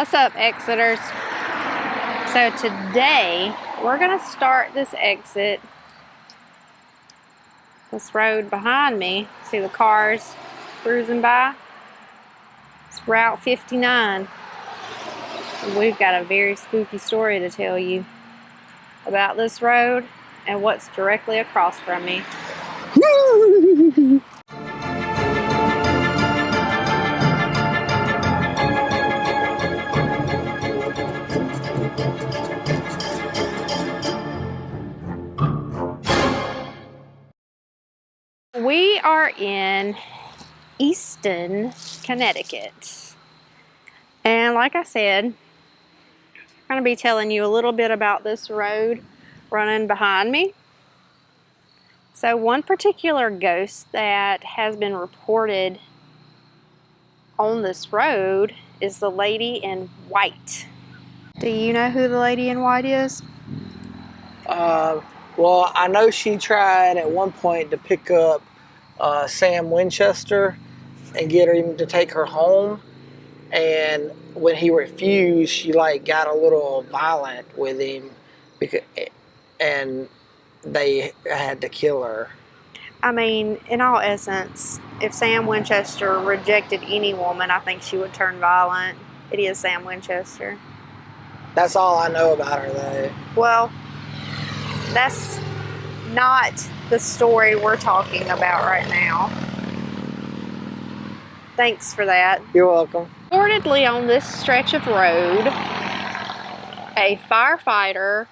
What's up, Exiters? So today we're gonna start this exit, this road behind me. See the cars cruising by? It's Route 59. We've got a very spooky story to tell you about this road and what's directly across from me. We are in Easton, Connecticut. And like I said, I'm going to be telling you a little bit about this road running behind me. So one particular ghost that has been reported on this road is the lady in white. Do you know who the lady in white is? Well, I know she tried at one point to pick up Sam Winchester and get him to take her home. And when he refused, she like got a little violent with him, and they had to kill her. I mean, in all essence, if Sam Winchester rejected any woman, I think she would turn violent. It is Sam Winchester. That's all I know about her, though. Well, that's not the story we're talking about right now. Thanks for that. You're welcome. Reportedly on this stretch of road, a firefighter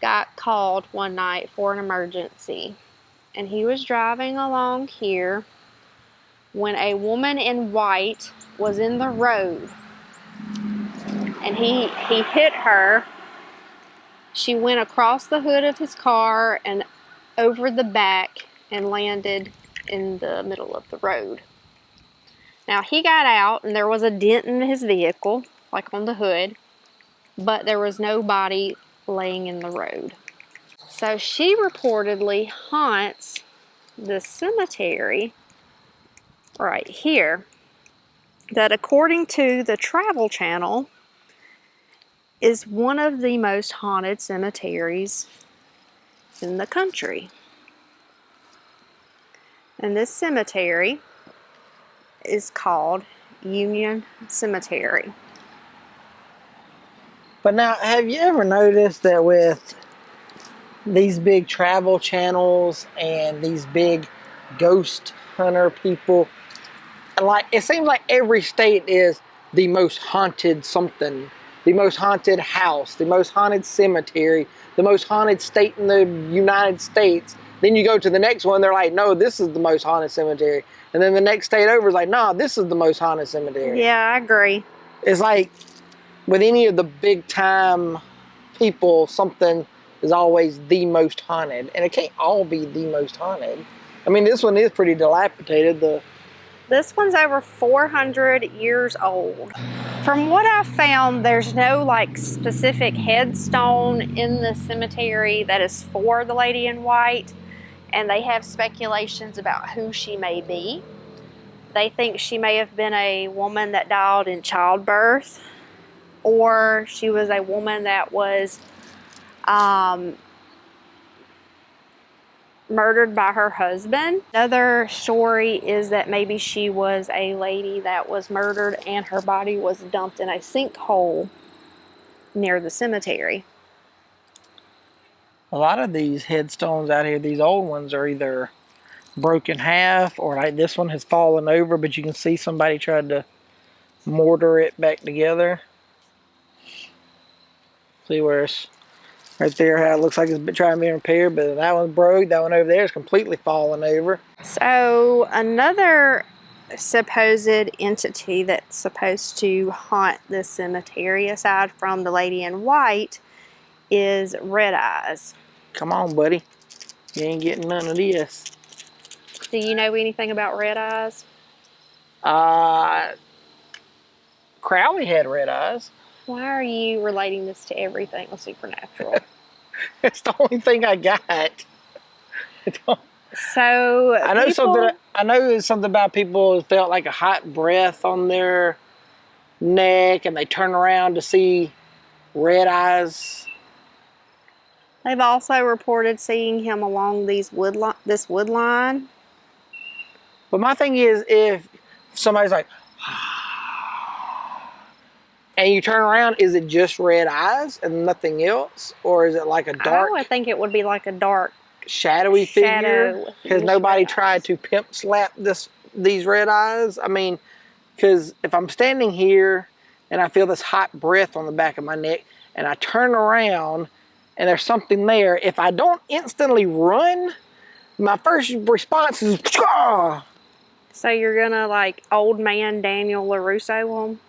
got called one night for an emergency. And he was driving along here when a woman in white was in the road. And he hit her. She went across the hood of his car and over the back and landed in the middle of the road. Now he got out and there was a dent in his vehicle, like on the hood, but there was no body laying in the road. So she reportedly haunts the cemetery right here that, according to the Travel Channel, is one of the most haunted cemeteries in the country. And this cemetery is called Union Cemetery. But now, have you ever noticed that with these big travel channels and these big ghost hunter people, like it seems like every state is the most haunted something, the most haunted house, the most haunted cemetery, the most haunted state in the United States. Then you go to the next one, they're like, no, this is the most haunted cemetery. And then the next state over is like, no, this is the most haunted cemetery. Yeah, I agree. It's like with any of the big time people, something is always the most haunted, and it can't all be the most haunted. I mean, this one is pretty dilapidated. This one's over 400 years old. From what I've found, there's no like specific headstone in the cemetery that is for the lady in white, and they have speculations about who she may be. They think she may have been a woman that died in childbirth, or she was a woman that was murdered by her husband. Another story is that maybe she was a lady that was murdered and her body was dumped in a sinkhole near the cemetery. A lot of these headstones out here, these old ones, are either broken half or like this one has fallen over, but you can see somebody tried to mortar it back together. See where it's right there, how it looks like it's been trying to be repaired, but that one's broke. That one over there is completely fallen over. So another supposed entity that's supposed to haunt this cemetery, aside from the lady in white, is Red Eyes. Come on, buddy. You ain't getting none of this. Do you know anything about Red Eyes? Crowley had red eyes. Why are you relating this to everything supernatural? It's the only thing I got. So I know something. I know something about people who felt like a hot breath on their neck, and they turn around to see red eyes. They've also reported seeing him along this wood line. But my thing is, if somebody's like, and you turn around, is it just red eyes and nothing else? Or is it like a dark, I would think it would be like a dark, shadowy figure? with Has just nobody red tried eyes. to pimp slap these red eyes? I mean, because if I'm standing here and I feel this hot breath on the back of my neck, and I turn around and there's something there, if I don't instantly run, my first response is, "Ah!" So you're gonna like old man Daniel LaRusso him?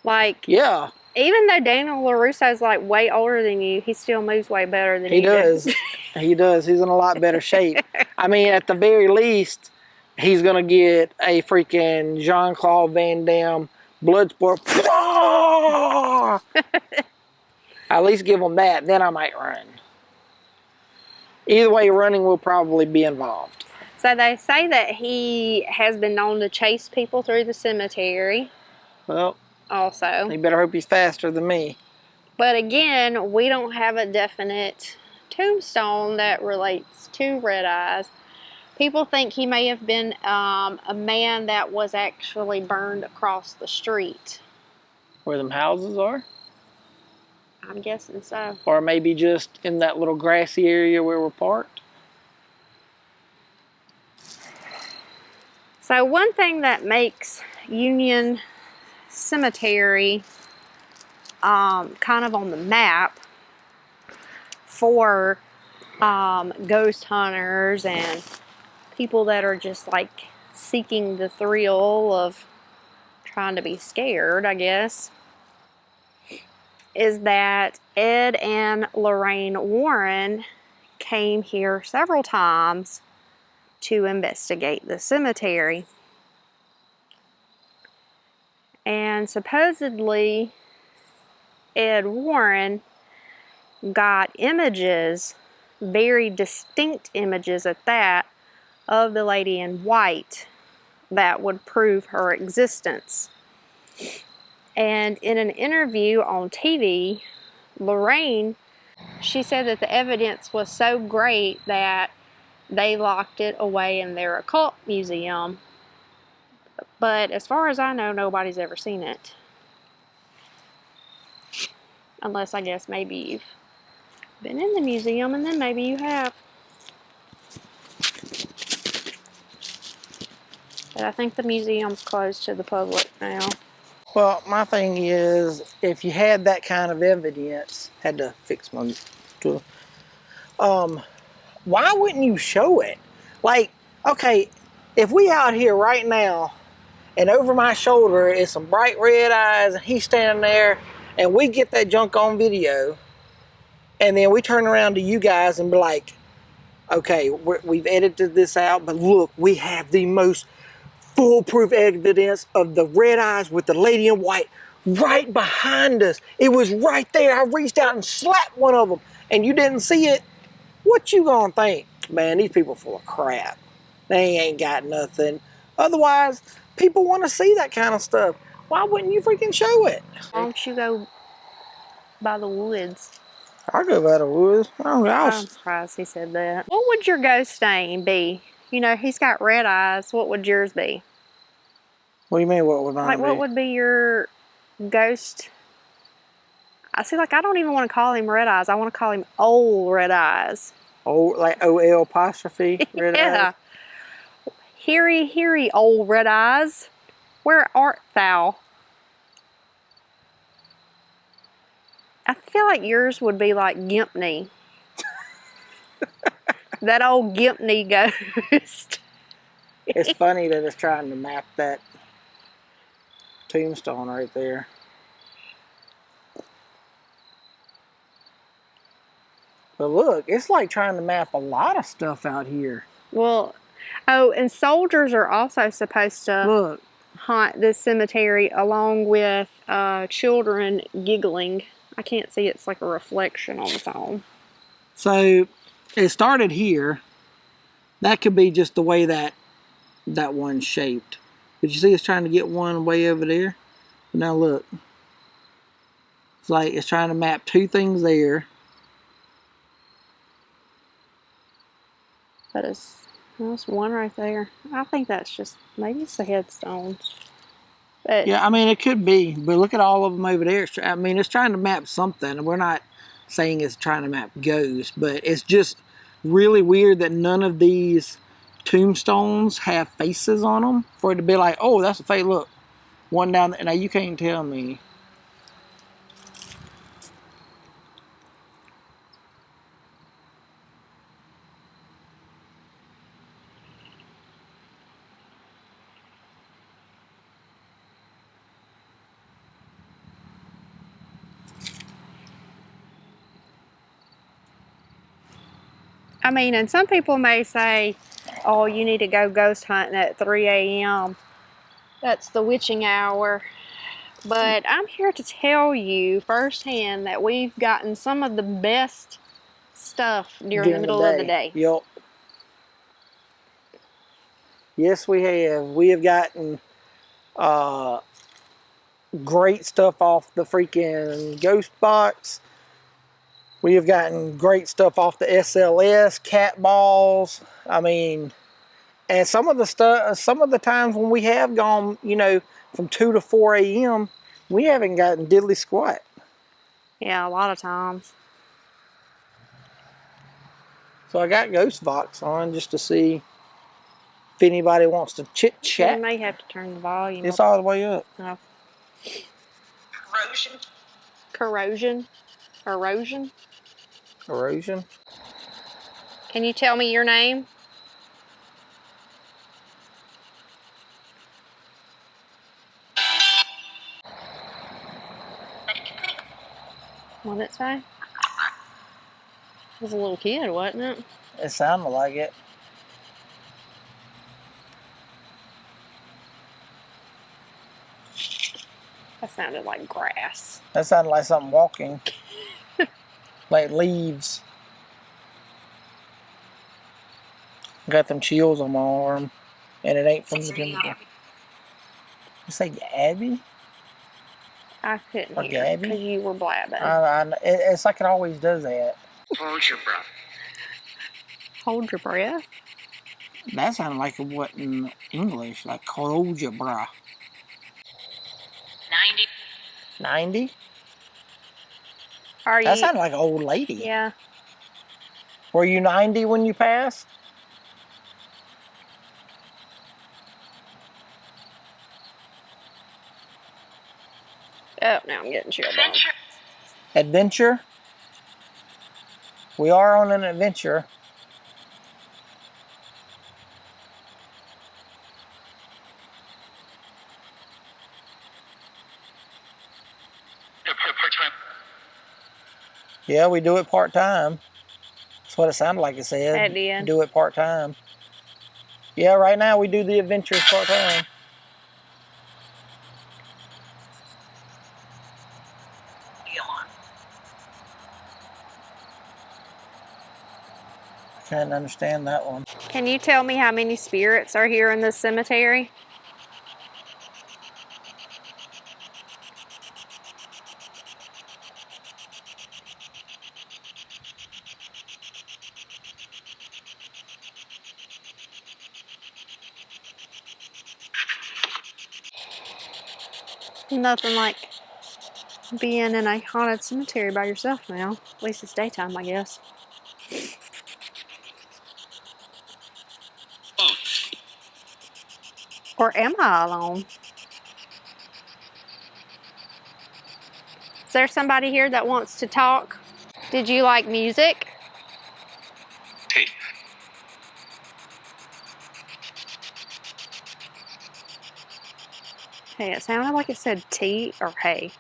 Like, Yeah, even though Daniel LaRusso's like way older than you, he still moves way better than he you does. do. He does. He's in a lot better shape. I mean, at the very least, he's going to get a freaking Jean-Claude Van Damme blood sport. At least give him that. Then I might run. Either way, running will probably be involved. So they say that he has been known to chase people through the cemetery Well, also. you better hope he's faster than me. But again, we don't have a definite tombstone that relates to red eyes. People think he may have been a man that was actually burned across the street. Where them houses are? I'm guessing so. Or maybe just in that little grassy area where we're parked. So one thing that makes Union Cemetery kind of on the map for ghost hunters and people that are just like seeking the thrill of trying to be scared, I guess, is that Ed and Lorraine Warren came here several times to investigate the cemetery. And supposedly Ed Warren got images, very distinct images at that, of the lady in white that would prove her existence. And in an interview on TV, Lorraine, she said that the evidence was so great that they locked it away in their occult museum. But as far as I know, nobody's ever seen it. Unless, I guess, maybe you've been in the museum and then maybe you have. But I think the museum's closed to the public now. Well, my thing is, if you had that kind of evidence, had to fix my tool. Why wouldn't you show it? Like, okay, if we out here right now, and over my shoulder is some bright red eyes, and he's standing there, and we get that junk on video, and then we turn around to you guys and be like, okay, we've edited this out, but look, we have the most foolproof evidence of the red eyes with the lady in white right behind us. It was right there. I reached out and slapped one of them, and you didn't see it. What you gonna think? Man, these people full of crap. They ain't got nothing. Otherwise, people want to see that kind of stuff. Why wouldn't you freaking show it? Why don't you go by the woods? I'll go by the woods. I'm surprised he said that. What would your ghost name be? You know, he's got red eyes. What would yours be? What do you mean, what would mine be? Like, what would be your ghost? I see, like, I don't even want to call him Red Eyes. I want to call him Old Red Eyes. Oh, like O-L apostrophe red Yeah. eyes? Heary, heary, Old Red Eyes. Where art thou? I feel like yours would be like Gimpney. That old Gimpney ghost. It's funny that it's trying to map that tombstone right there. But look, it's like trying to map a lot of stuff out here. Well, oh, and soldiers are also supposed to Look, haunt this cemetery along with children giggling. I can't see, it's like a reflection on the phone. so it started here. That could be just the way that one's shaped. But you see it's trying to get one way over there. Now look. It's like it's trying to map two things there. That is, there's one right there. I think that's just, maybe it's the headstones. But yeah, I mean, it could be. But look at all of them over there. I mean, it's trying to map something. We're not saying it's trying to map ghosts. But it's just really weird that none of these tombstones have faces on them. For it to be like, oh, that's a face. Look. One down there. Now, you can't tell me. I mean, and some people may say, oh, you need to go ghost hunting at 3 a.m. That's the witching hour. But I'm here to tell you firsthand that we've gotten some of the best stuff during the middle of the day. Yup. Yes, we have. We have gotten great stuff off the freaking Ghost Box. We have gotten great stuff off the SLS, cat balls. I mean, and some of the times when we have gone, you know, from 2 to 4 a.m., we haven't gotten diddly squat. Yeah, a lot of times. So I got Ghost Vox on just to see if anybody wants to chit chat. You may have to turn the volume It's up. all the way up. Oh. Corrosion. Corrosion? Erosion? Erosion. Can you tell me your name? What did it say? It was a little kid, wasn't it? It sounded like it. That sounded like grass. That sounded like something walking. Like leaves. Got them chills on my arm. And it ain't from the chemical. You say Abby? I couldn't Or hear Gabby? because you were blabbing. It's like it always does that. Hold your breath. Hold your breath. That sounded like it wasn't in English. Like, hold your bra. 90. 90? Are That you? sounded like an old lady. Yeah. Were you 90 when you passed? Oh, now I'm getting chilled on. Adventure? We are on an adventure. Part-time. Yeah, we do it part-time. That's what it sounded like it said. At the end. Do it part-time. Yeah, right now we do the adventures part-time. Can't understand that one. Can you tell me how many spirits are here in this cemetery? Nothing like being in a haunted cemetery by yourself now. At least it's daytime, I guess. Or am I alone? Is there somebody here that wants to talk? Did you like music? Hey. Hey, it sounded like it said tea or hey.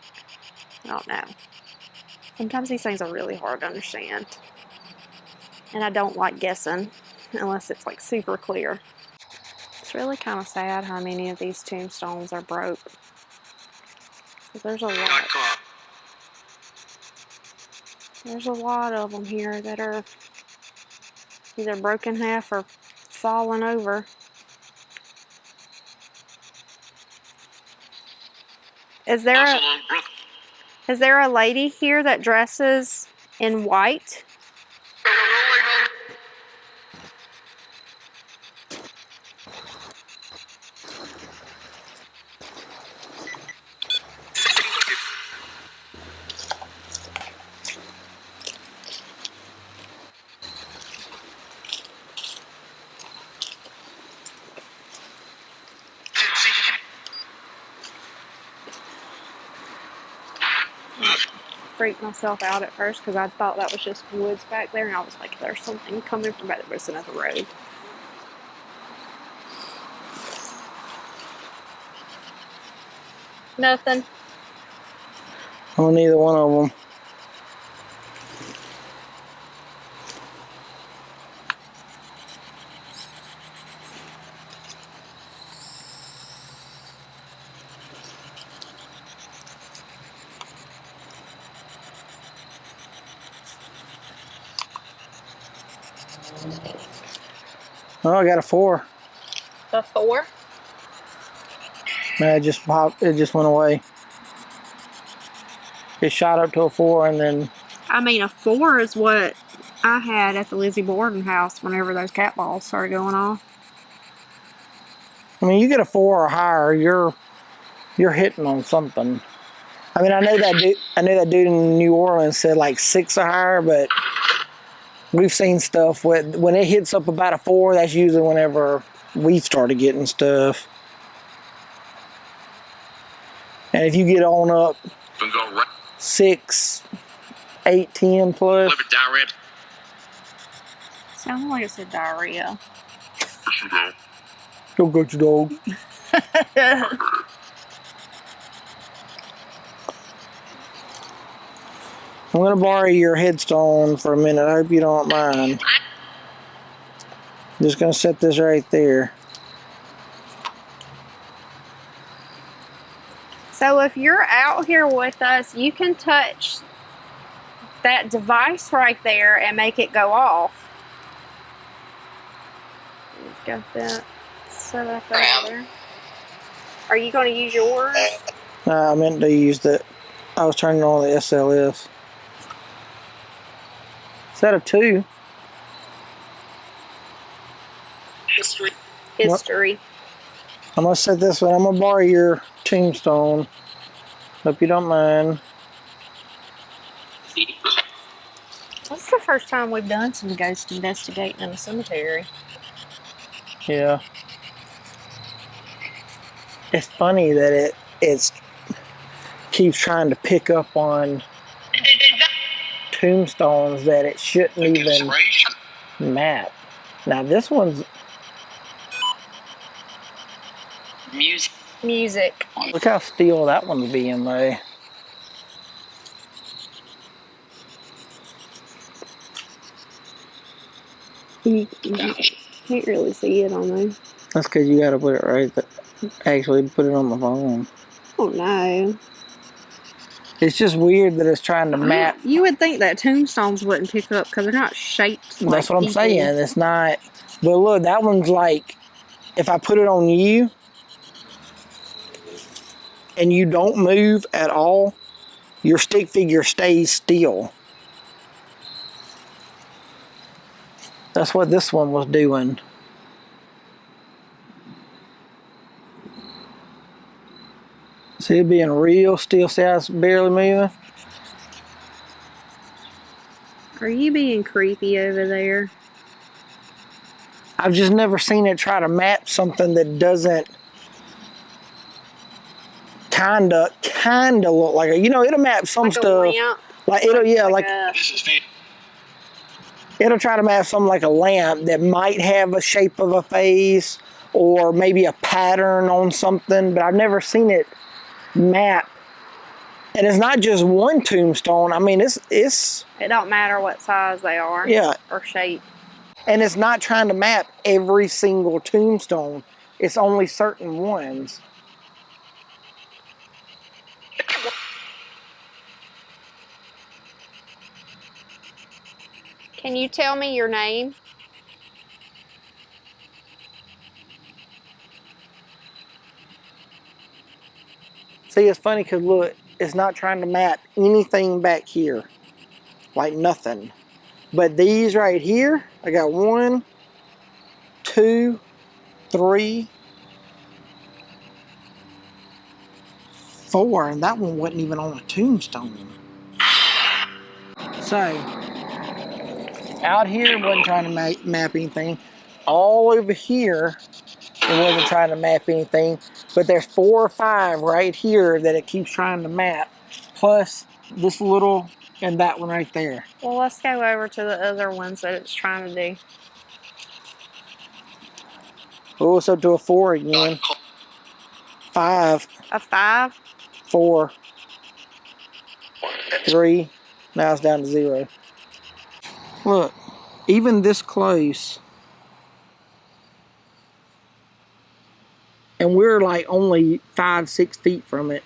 I don't know. Sometimes these things are really hard to understand. And I don't like guessing unless it's like super clear. It's really kind of sad how many of these tombstones are broke. There's a lot. There's a lot of them here that are either broken in half or falling over. Is there Also a, along Brook. is there a lady here that dresses in white? Freaked myself out at first because I thought that was just woods back there, and I was like, there's something coming from back there, but it's another road. Nothing. On either one of them. Oh, I got a 4. A 4? No, it just popped. It just went away. It shot up to a 4 and then. I mean, a 4 is what I had at the Lizzie Borden house whenever those cat balls started going off. I mean, you get a 4 or higher, you're hitting on something. I mean, I know that dude in New Orleans said like 6 or higher, but we've seen stuff when it hits up about a 4. That's usually whenever we started getting stuff. And if you get on up 6, 8, 10 plus. Sounded like it said diarrhea. Go get your dog. I'm gonna borrow your headstone for a minute. I hope you don't mind. Just gonna set this right there. So if you're out here with us, you can touch that device right there and make it go off. Got that set up over there. Are you going to use yours? I meant to use that. I was turning on the SLS. Is that a 2? History. History. I'm gonna set this one. I'm gonna borrow your tombstone. Hope you don't mind. What's the first time we've done some ghost investigating in a cemetery? Yeah. It's funny that it keeps trying to pick up on tombstones that it shouldn't even map. Now this one's Music. look how still that one's being though. You can't really see it on there. That's because you got to put it right there. Actually, put it on the phone. Oh no. It's just weird that it's trying to map. You would think that tombstones wouldn't pick up because they're not shaped like That's what I'm people. saying. It's not. But look, that one's like, if I put it on you and you don't move at all, your stick figure stays still. That's what this one was doing. See it being real still. See how it's barely moving? Are you being creepy over there? I've just never seen it try to map something that doesn't kinda look like it. You know, it'll map some Like stuff. a lamp? Like it'll, yeah, like This is the it'll try to map something like a lamp that might have a shape of a face or maybe a pattern on something, but I've never seen it map. And it's not just one tombstone. I mean, it's It don't matter what size they are. Yeah. Or shape. And it's not trying to map every single tombstone. It's only certain ones. Can you tell me your name? See, it's funny because look, it's not trying to map anything back here. Like nothing. But these right here, I got 1, 2, 3, 4, and that one wasn't even on a tombstone. So, out here it wasn't trying to map anything. All over here, it wasn't trying to map anything. But there's 4 or 5 right here that it keeps trying to map. Plus this little and that one right there. Well, let's go over to the other ones that it's trying to do. Oh, it's up to a 4 again. 5. A 5? 4. 3. Now it's down to 0. Look, even this close. And we're like only 5-6 feet from it.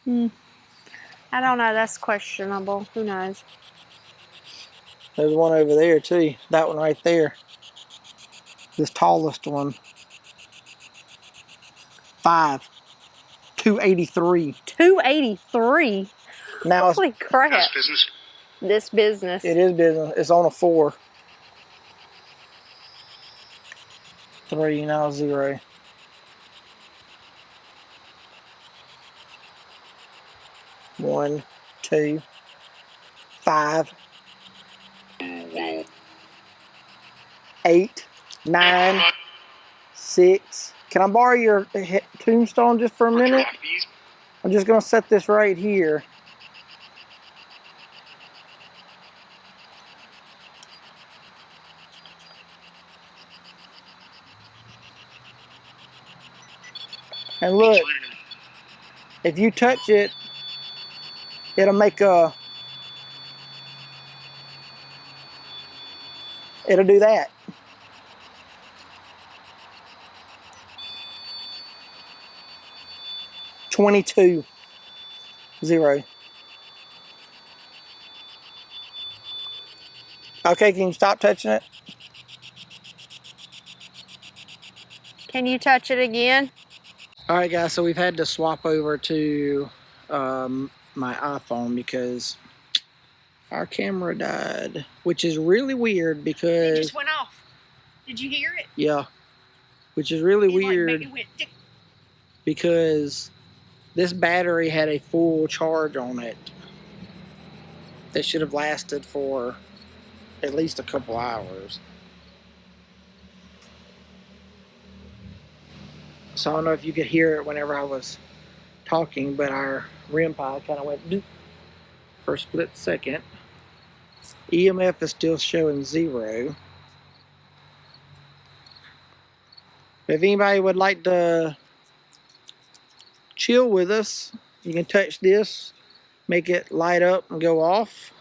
I don't know. That's questionable. Who knows? There's one over there too. That one right there. This tallest one. 5. 283. 283? Now Holy crap. That's business. This business. it is business. It's on a 4. 3, now 0. One, 2, 5, 8, 9, 6. Can I borrow your tombstone just for a minute? I'm just gonna set this right here. And look, if you touch it, it'll make a, it'll do that. $22, 0. Okay, can you stop touching it? Can you touch it again? All right, guys, so we've had to swap over to my iPhone because our camera died, which is really weird because... It just went off. Did you hear it? Yeah, which is really It, like, weird maybe went tick. because this battery had a full charge on it that should have lasted for at least a couple hours. So I don't know if you could hear it whenever I was talking, but our REM pod kind of went doop for a split second. EMF is still showing 0. If anybody would like to chill with us, you can touch this, make it light up and go off.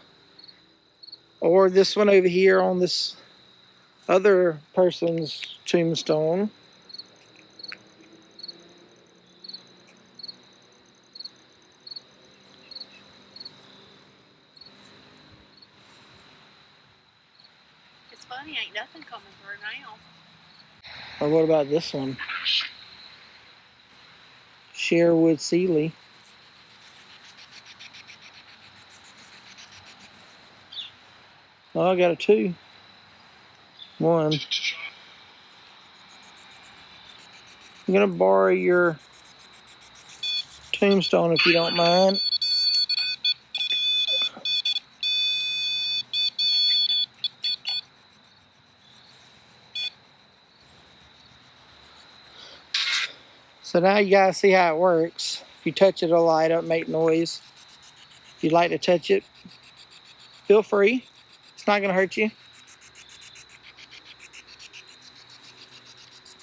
Or this one over here on this other person's tombstone. It's funny, ain't nothing coming through now. Or what about this one? Sherwood Sealy. Oh, I got a 2. 1. I'm gonna borrow your tombstone if you don't mind. So now you guys see how it works. If you touch it, it'll light up, make noise. If you'd like to touch it, feel free. It's not gonna hurt you.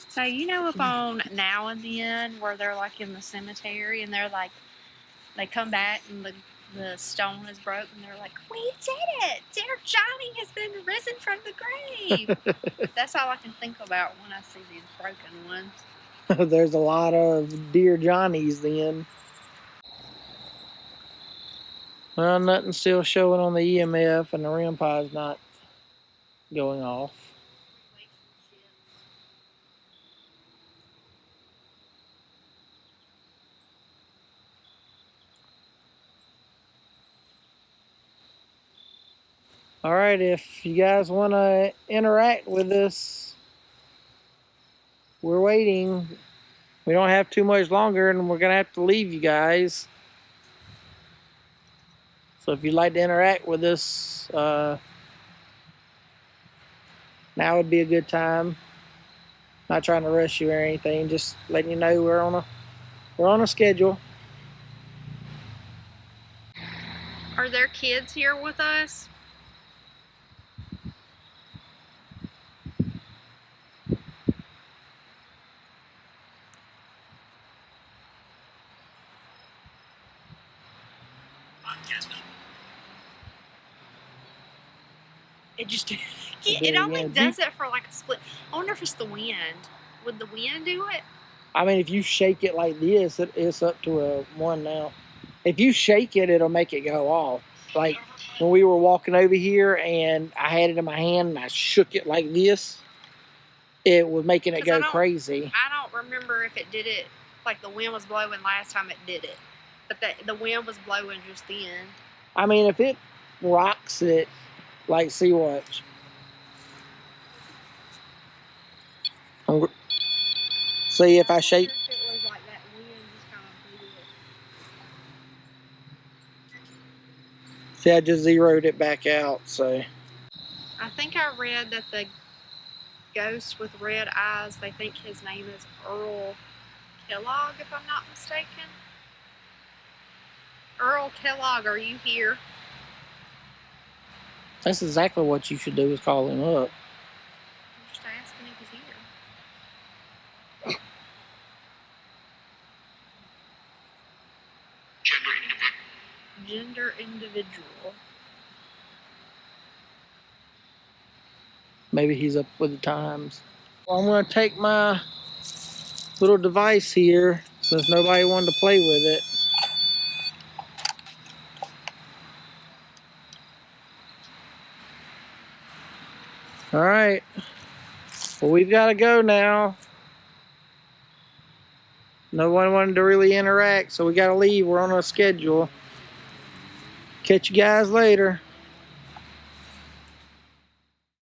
So you know up on Now and Then where they're like in the cemetery and they're like, they come back and the stone is broke and they're like, we did it! Dear Johnny has been risen from the grave! That's all I can think about when I see these broken ones. There's a lot of Dear Johnnies then. Well, nothing's still showing on the EMF and the REM pod's not going off. All right, if you guys want to interact with us, we're waiting. We don't have too much longer, and we're going to have to leave you guys. So if you'd like to interact with us, now would be a good time. Not trying to rush you or anything, just letting you know we're on a schedule. Are there kids here with us? It just, it only does it for like a split. I wonder if it's the wind. Would the wind do it? I mean, if you shake it like this, it's up to a 1 now. If you shake it, it'll make it go off. Like when we were walking over here and I had it in my hand and I shook it like this, it was making it go crazy. I don't remember if it did it, like the wind was blowing last time it did it. But the wind was blowing just then. I mean, if it rocks it, like, see what? See if I shake. If it was like that wind just kind of blew it. See, I just zeroed it back out, so. I think I read that the ghost with red eyes, they think his name is Earl Kellogg, if I'm not mistaken. Earl Kellogg, are you here? That's exactly what you should do, is call him up. I'm just asking if he's here. Gender individual. Maybe he's up with the times. Well, I'm going to take my little device here, since nobody wanted to play with it. All right. Well, we've got to go now. No one wanted to really interact, so we got to leave. We're on a schedule. Catch you guys later.